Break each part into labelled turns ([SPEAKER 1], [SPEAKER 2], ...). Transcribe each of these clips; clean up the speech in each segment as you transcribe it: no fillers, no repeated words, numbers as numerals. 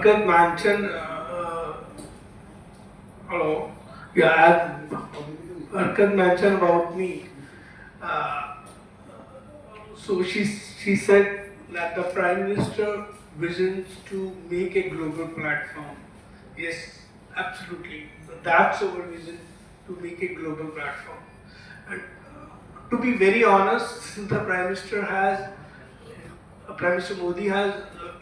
[SPEAKER 1] Arkat mentioned, hello, yeah, Arkat mentioned about me. Uh, so she said that the Prime Minister visions to make a global platform. Yes, absolutely. That's our vision, to make a global platform. And to be very honest, the Prime Minister has, Prime Minister Modi has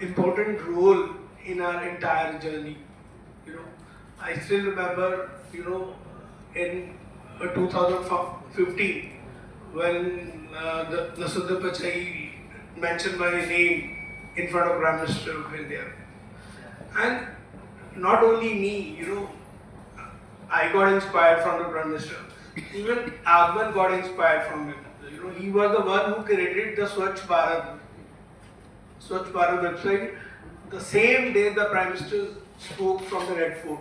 [SPEAKER 1] important role in our entire journey. You know, I still remember, in 2015, when the Sundar Pichai mentioned my name in front of Prime Minister of India. And not only me, I got inspired from the Prime Minister. Even Agman got inspired from him. He was the one who created the Swachh Bharat website. The same day the Prime Minister spoke from the Red Fort.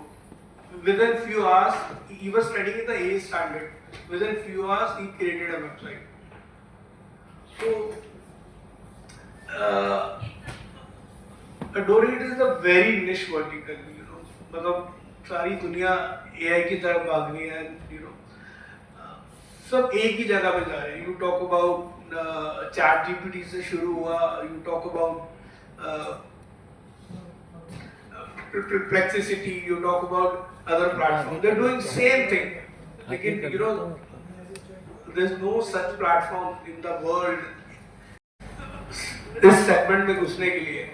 [SPEAKER 1] Within few hours, he was studying in the A standard. Within few hours, he created a website. So, Adorit is a very niche vertical. मतलब सारी दुनिया AI की तरफ भाग रही है. सब एक ही जगह पे जा रहे हैं. You talk about chat GPT से शुरू हुआ. You talk about Perplexity. You talk about other platforms. They're doing same thing. लेकिन there's no such platform in the world इस सेगमेंट में घुसने के लिए.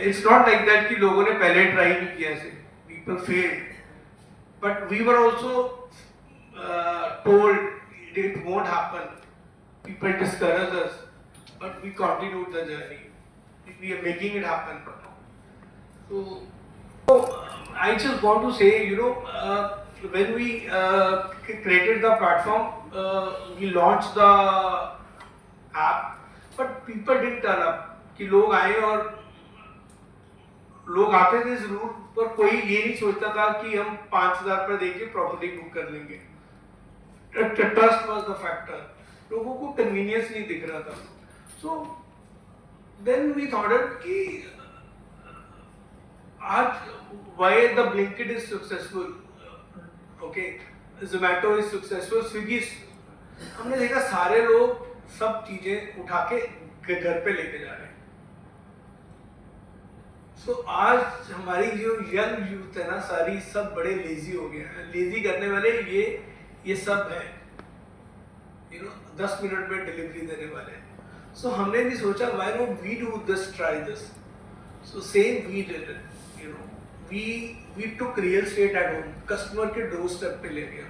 [SPEAKER 1] It's not like that कि लोगों ने पहले ट्राई नहीं किया ऐसे. People failed. But we were also told it won't happen. People discouraged us, but we continued the journey. We are making it happen. So I just want to say, when we created the platform, we launched the app, but people didn't turn up. कि लोग आए और लोग आते थे जरूर, पर कोई ये नहीं सोचता था कि हम 5,000 रुपए देके प्रॉपर्टी बुक कर लेंगे. Trust was the factor. लोगों को कन्वीनियंस नहीं दिख रहा था. सो देन वी थॉट कि आज why the Blinkit is successful, okay, Zomato is successful, Swiggy. हमने देखा सारे लोग सब चीजें उठा के घर पे लेके जा रहे हैं. सो आज हमारी जो यंग यूथ है ना, सारी सब बड़े लेजी हो गए हैं. लेजी करने वाले ये सब है. 10 मिनट में डिलीवरी देने वाले. सो हमने भी सोचा why not we do this, try this. So same we did it. we took real estate at home, customer के डोर स्टेप पे ले गए.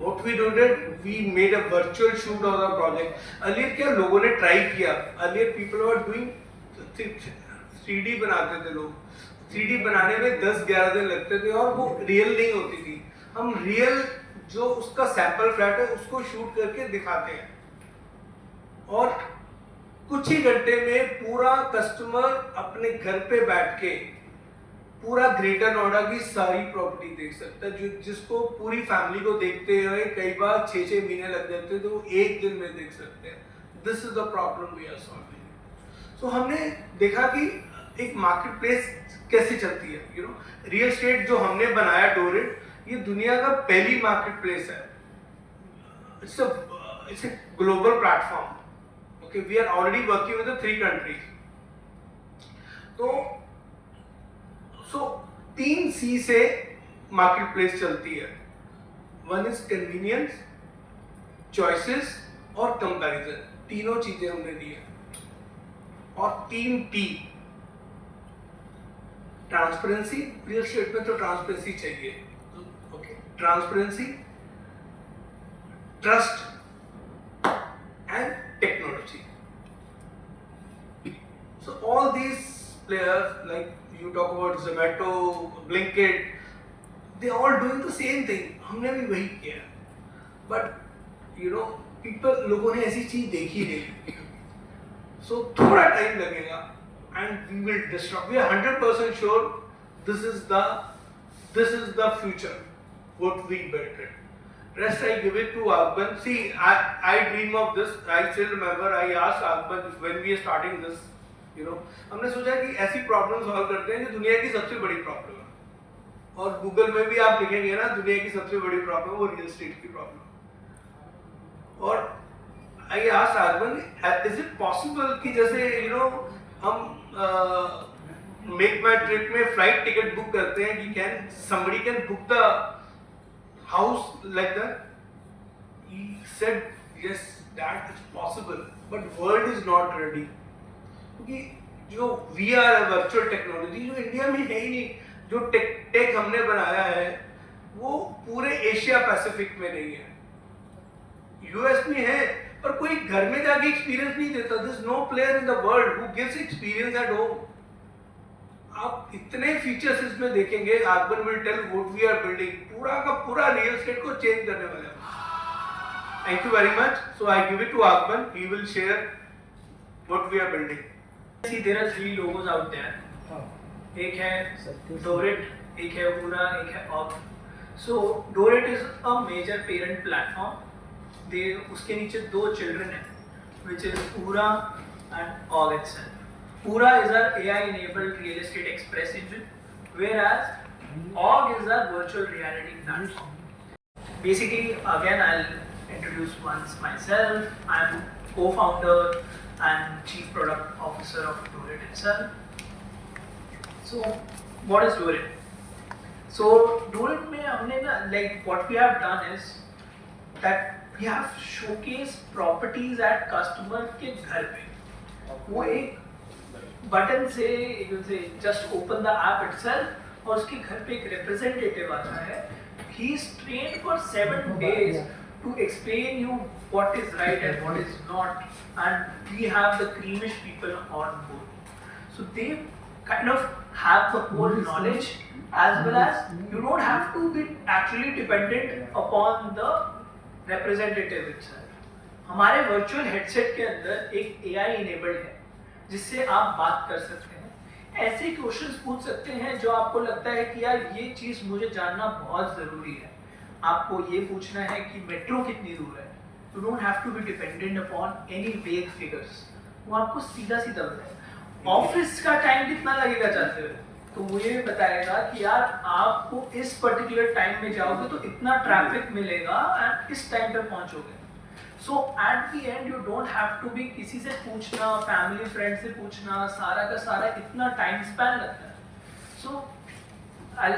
[SPEAKER 1] What we did, we made a virtual shoot of the project. Earlier क्या लोगों ने try किया. Earlier people were doing 3D बनाते थे लोग. 3D बनाने में 10-11 दिन लगते थे और वो रियल नहीं होती थी. हम रियल जो उसका सैंपल फ्लैट है उसको शूट करके दिखाते हैं और कुछ ही घंटे में पूरा कस्टमर अपने घर पे बैठ के पूरा ग्रेटर नोएडा की सारी प्रॉपर्टी देख सकता है. जिसको पूरी फैमिली को देखते हुए कई बार 6-6 महीने लग जाते हैं, तो वो एक दिन में देख सकते हैं. This is the problem we are solving. So हमने देखा कि एक मार्केट प्लेस कैसे चलती है. रियल एस्टेट जो हमने बनाया डोरिट, ये दुनिया का पहली मार्केट प्लेस है. It's a global platform. Okay, we are already working with the 3 countries. So 3 C से मार्केट प्लेस चलती है. 1 is convenience, choices और कंपैरिजन. तीनों चीजें हमने दी है. और 3 T, ट्रांसपेरेंसी. रियल एस्टेट में तो ट्रांसपेरेंसी चाहिए. Okay, transparency, trust and technology. So all these players, like you talk about Zomato, Blinkit, they all doing the same thing. हमने भी वही किया. But people, लोगों ने ऐसी चीज देखी नहीं. So थोड़ा टाइम लगेगा and we will disrupt. We are 100% sure this is the future. What we built it. Rest I give it to Agban. See, I dream of this. I still remember I asked Agban when we are starting this. हमने सोचा कि ऐसी problem solve करते हैं जो दुनिया की सबसे बड़ी प्रॉब्लम है, और गूगल में भी आप लिखेंगे ना दुनिया की सबसे बड़ी प्रॉब्लम वो रियल एस्टेट की प्रॉब्लम। और आई आस्क्ड आगमन, इज इट पॉसिबल कि जैसे हम मेक माई ट्रिप में फ्लाइट टिकट बुक करते हैं कि can somebody can book the house like that? He said yes that is possible but world is not ready, क्योंकि जो VR है वर्चुअल टेक्नोलॉजी जो इंडिया में है ही नहीं, जो टेक हमने बनाया है वो पूरे एशिया पैसिफिक में नहीं है। US में है पर कोई घर में जाके एक्सपीरियंस नहीं देता। This no player in the world who gives experience at home. आप इतने फीचर्स इसमें देखेंगे, Aagman will tell what we are building, पूरा का पूरा रियल एस्टेट को चेंज करने वाला है। Thank you very much. So I give it to Agaman, he will share what we are building.
[SPEAKER 2] See, there are 3 logos out there. एक है Dorit, एक है Ura, एक है Ogg. So Dorit is a major parent platform. उसके नीचे 2 children हैं, which is Ura and Ogg itself. Ura is our AI-enabled real estate express engine, whereas Ogg is our virtual reality platform. Basically, again, I'll introduce once myself. I'm co-founder and Chief Product Officer of Dorit itself. So, what is Dorit? So, Dorit में हमने ना what we have done is that we have showcased properties at customer के घर पे। वो एक button से just open the app itself और उसके घर पे एक representative आता है। He is trained for 7 days to explain you what is right and what is not, and we have the creamish people on board, so they kind of have the whole knowledge, as well as you don't have to be actually dependent upon the representative itself. हमारे virtual headset के अंदर एक AI enabled है जिससे आप बात कर सकते हैं, ऐसे क्वेश्चंस पूछ सकते हैं जो आपको लगता है कि यार ये चीज़ मुझे जानना बहुत ज़रूरी है। आपको ये पूछना है कि मेट्रो कितनी दूर है, you don't have to be dependent upon any vague figures, वो आपको सीधा सीधा बताएगा। ऑफिस का टाइम कितना लगेगा जाते हुए, तो वो ये बताएगा कि यार आपको इस पर्टिकुलर टाइम में जाओगे तो इतना ट्रैफिक मिलेगा एंड इस टाइम पर पहुंचोगे। So at the end you don't have to be किसी से पूछना, फैमिली फ्रेंड से पूछना, सारा का सारा इतना टाइम स्पैन लगता है। So I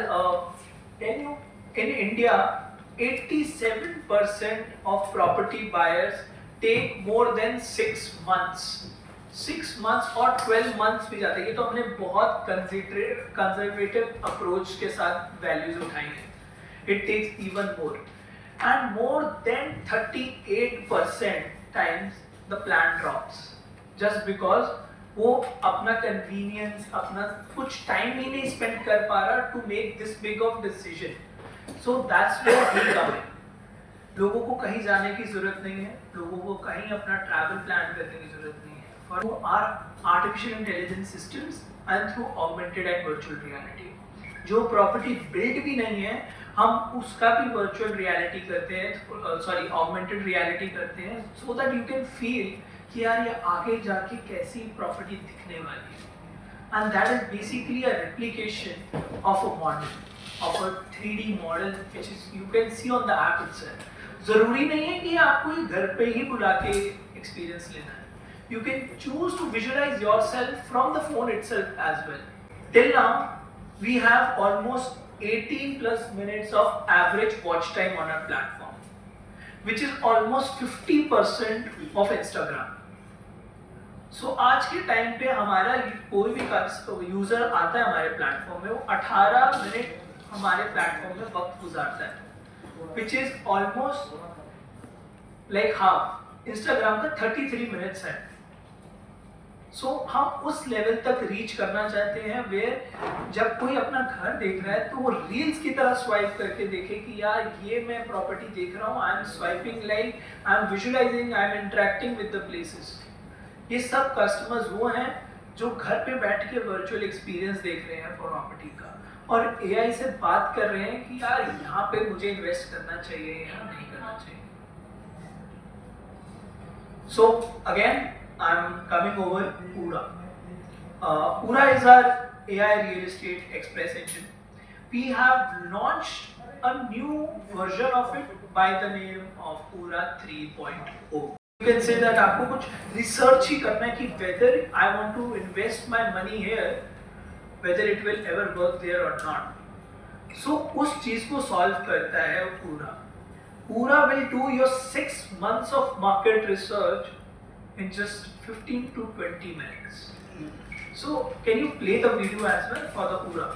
[SPEAKER 2] tell you, in India 87% of property buyers take more than 6 months. 6 months और 12 months भी जाते हैं। ये तो हमने बहुत कंजर्वेटिव अप्रोच के साथ वैल्यूज उठाई हैं। It takes even more. And more than 38% times the plan drops. Just because वो अपना convenience, अपना कुछ टाइम ही नहीं स्पेंड कर पा रहा to make this big of decision. So that's where we come in. लोगों को कहीं जाने की जरूरत नहीं है, लोगों को कहीं अपना ट्रैवल प्लान करने की जरूरत नहीं है। Through our artificial intelligence systems and through augmented and virtual reality, जो प्रॉपर्टी बिल्ड भी नहीं है हम उसका भी वर्चुअल रियलिटी करते हैं, ऑगमेंटेड रियलिटी करते हैं, so that you can feel कि यार ये आगे जाके कैसी प्रॉपर्टी दिखने वाली है। And that is basically a replication of a model, of a 3D model which is you can see on the app itself. जरूरी नहीं है कि आपको घर पे ही बुला के एक्सपीरियंस लेना है, you can choose to visualize yourself from the phone itself as well. Till now we have almost 18 plus minutes of average watch time on our platform, which is almost 50% of Instagram. So आज के time पे हमारा कोई भी user आता है हमारे platform में, वो 18 मिनट हमारे प्लेटफॉर्म में वक्त गुजारता है, which is almost like half. Instagram का 33 मिनट्स है। सो हम उस लेवल तक रीच करना चाहते हैं वेयर जब कोई अपना घर देख रहा है तो वो रील्स की तरह स्वाइप करके देखे कि यार ये मैं प्रॉपर्टी देख रहा हूँ, I am swiping like, I am visualising, I am interacting with the places. ये सब कस्टमर्स वो हैं जो घर पे बैठ के वर्चुअल एक्सपीरियंस देख रहे हैं प्रॉपर्टी का और AI से बात कर रहे हैं कि यार यहाँ पे मुझे इन्वेस्ट करना चाहिए या नहीं करना चाहिए। So again I'm coming over Ura. Pura is our AI real estate express engine. We have launched a new version of it by the name of Pura 3.0. You can say that आपको कुछ research ही करना है कि whether I want to invest my money here, whether it will ever work there or not. So उस चीज को solve करता है पूरा. Pura will do your 6 months of market research in just 15 to 20 minutes. So can you play the video as well for the Pura?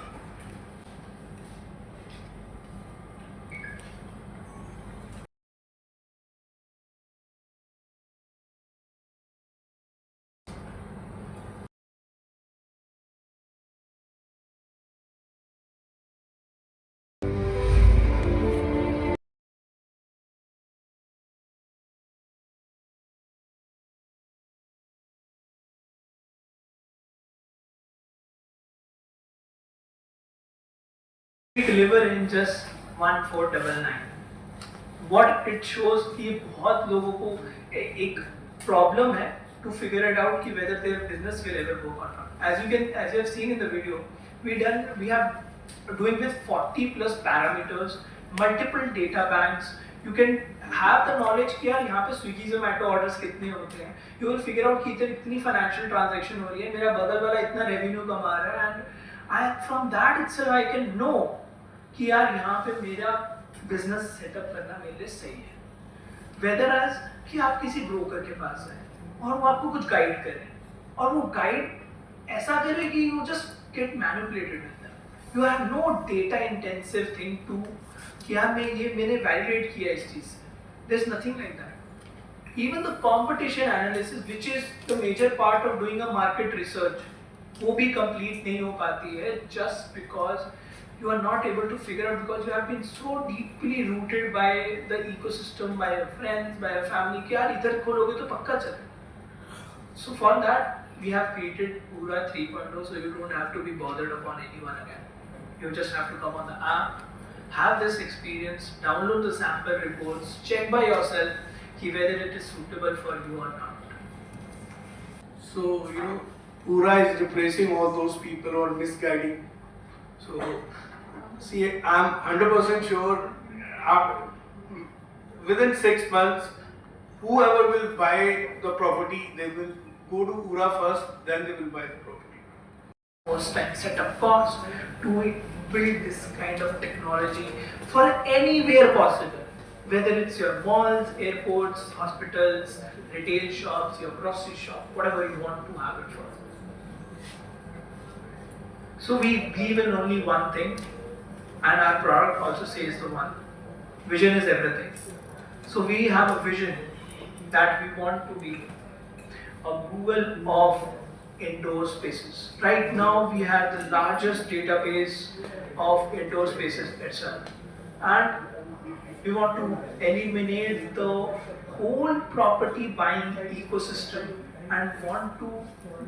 [SPEAKER 2] We deliver in just 1499. What it shows कि बहुत लोगों को एक problem है to figure it out कि whether their business will ever work or not. As you have seen in the video, we have doing with 40 plus parameters, multiple data banks. You can have the knowledge कि यार यहाँ पे Swiggy Zomato orders कितने होते हैं. You will figure out कि इधर इतनी financial transaction हो रही है, मेरा बगल वाला इतना revenue कमा रहा है, and from that itself I can know कि यार यहाँ पे मेरा बिजनेस सेटअप करना मेरे लिए सही है. वेदर एज कि आप किसी ब्रोकर के पास जाए और वो आपको कुछ गाइड करे और वो गाइड ऐसा करे कि you just get manipulated with that. You have no data intensive thing to कि यार मैंने वैलिडेट किया इस चीज से. There is nothing like that. Even the competition analysis which is the major part of doing a market research, वो भी complete नहीं हो पाती है just because you are not able to figure out, because you have been so deeply rooted by the ecosystem, by your friends, by your family कि यार इधर खोलोगे तो पक्का चले. So for that we have created Pura 3.0, so you don't have to be bothered upon anyone again. You just have to come on the app, have this experience, download the sample reports, check by yourself कि whether it is suitable for you or not.
[SPEAKER 1] So Pura is replacing all those people who are misguiding. So see, I'm 100% sure within 6 months, whoever will buy the property, they will go to Pura first, then they will buy the property.
[SPEAKER 2] Most time setup cost to build this kind of technology for anywhere possible, whether it's your malls, airports, hospitals, retail shops, your grocery shop, whatever you want to have it for. So we believe in only one thing, and our product also says the one. Vision is everything. So we have a vision that we want to be a Google of indoor spaces. Right now we have the largest database of indoor spaces itself, and we want to eliminate the whole property buying ecosystem and want to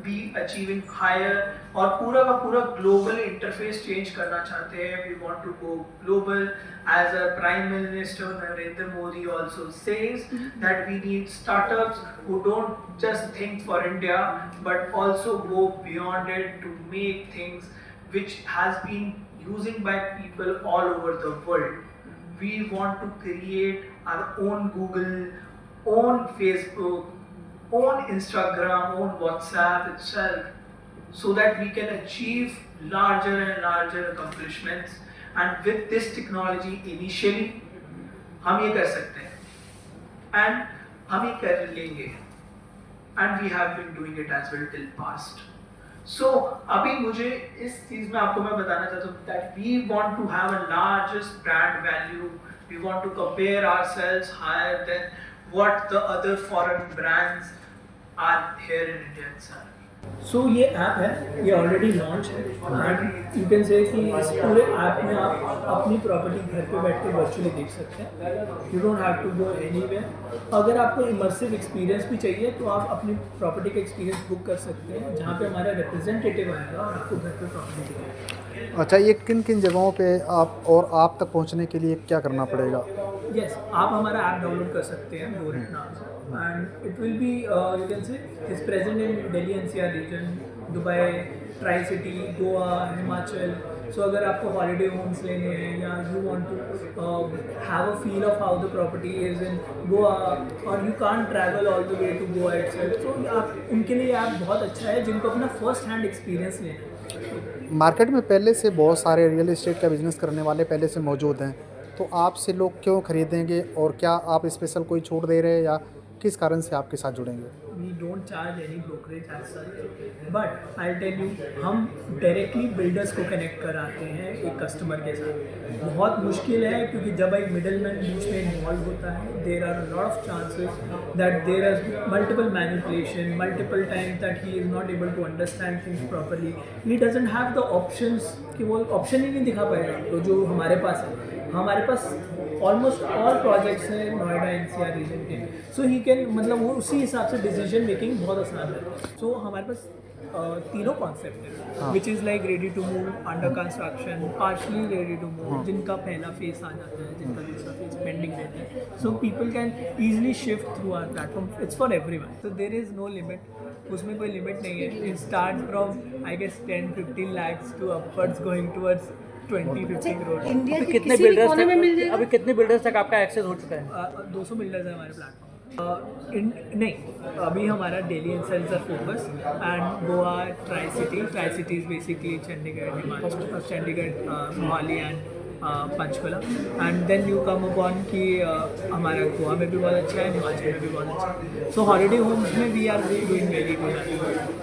[SPEAKER 2] be achieving higher और पूरा का पूरा global interface change करना चाहते हैं. We want to go global, as a Prime Minister Narendra Modi also says that we need startups who don't just think for India but also go beyond it to make things which has been using by people all over the world. We want to create our own Google, own Facebook, own Instagram, own WhatsApp itself, so that we can achieve larger and larger accomplishments. And with this technology, initially हम ये कर सकते हैं and हम ये कर लेंगे, and we have been doing it as well till past. So अभी मुझे इस चीज में आपको मैं बताना चाहता हूँ that we want to have a largest brand value. We want to compare ourselves higher than what the other foreign brands are here in India itself.
[SPEAKER 3] सो ये ऐप है, ये ऑलरेडी लॉन्च है एंड यू कैन से कि इस पूरे app में आप अपनी प्रॉपर्टी घर पे बैठ के वर्चुअली देख सकते हैं. You don't have to go anywhere. अगर आपको इमर्सिव एक्सपीरियंस भी चाहिए तो आप अपनी प्रॉपर्टी का एक्सपीरियंस बुक कर सकते हैं, जहाँ पे हमारा रिप्रेजेंटेटिव आएगा और आपको घर पे प्रॉपर्टी दिखाएगा.
[SPEAKER 4] अच्छा, ये किन किन जगहों पे आप तक पहुंचने के लिए क्या करना पड़ेगा?
[SPEAKER 3] यस, आप हमारा ऐप डाउनलोड कर सकते हैं डोरेट नाम से, and it will be you can say is present in Delhi NCR region, Dubai, tricity, Goa, Himachal. So अगर आपको हॉलीडे होम्स लेने हैं या you want to have a feel of how the property is in Goa और you can't travel all the way to Goa itself, तो आप उनके लिए ऐप बहुत अच्छा है जिनको अपना फर्स्ट हैंड एक्सपीरियंस लेना है.
[SPEAKER 4] मार्केट में पहले से बहुत सारे रियल एस्टेट का बिजनेस करने वाले पहले से मौजूद हैं, तो आपसे लोग क्यों खरीदेंगे और क्या आप स्पेशल कोई छूट दे रहे हैं या किस कारण से आपके साथ जुड़ेंगे?
[SPEAKER 3] We don't charge any brokerage as such, but I'll tell you, हम डायरेक्टली बिल्डर्स को कनेक्ट कराते हैं एक कस्टमर के साथ. बहुत मुश्किल है क्योंकि जब एक मिडलमैन बीच में इन्वॉल्व होता है, there are lot of chances that there are multiple manipulation, multiple times that he is not able to understand things properly. He doesn't have the options कि वो ऑप्शन ही नहीं दिखा पाएगा तो जो हमारे पास है. हमारे पास ऑलमोस्ट ऑल प्रोजेक्ट्स हैं नोएडा NCR रीजन के, सो ही कैन मतलब वो उसी हिसाब से डिसीजन मेकिंग बहुत आसान है. सो हमारे पास तीनों कॉन्सेप्ट है which is like ready to move, under construction, partially ready to move, जिनका पहला फेस आ जाता है, जिनका दूसरा फेस पेंडिंग रहता है. So people can easily shift through our platform. It's for everyone, so there is no limit. उसमें कोई लिमिट नहीं है. It start from I guess 10-15 lakhs to upwards going towards 20-50 crore.
[SPEAKER 5] India
[SPEAKER 6] अभी
[SPEAKER 5] के
[SPEAKER 6] कितने
[SPEAKER 5] किसी भी
[SPEAKER 6] बिल्डर्स
[SPEAKER 5] कोने में मिल
[SPEAKER 6] तक
[SPEAKER 5] जाएगा.
[SPEAKER 6] अभी कितने बिल्डर्स तक आपका एक्सेस हो चुका है?
[SPEAKER 3] 200 बिल्डर्स है हमारे प्लेटफॉर्म. नहीं, अभी हमारा Delhi and sales are focus and Goa, tri city is basically Chandigarh, Himachal, Chandigarh, Mohali and Panchkula. And then you come upon कि हमारा गोवा में भी बहुत अच्छा है, हिमाचल में भी बहुत अच्छा है. सो हॉलीडे होम्स में we are doing very good.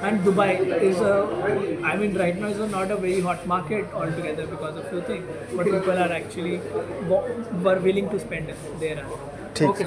[SPEAKER 3] And Dubai is I mean right now is not a very hot market all together because of few things, but people are actually were willing to spend there.
[SPEAKER 4] ठीक है.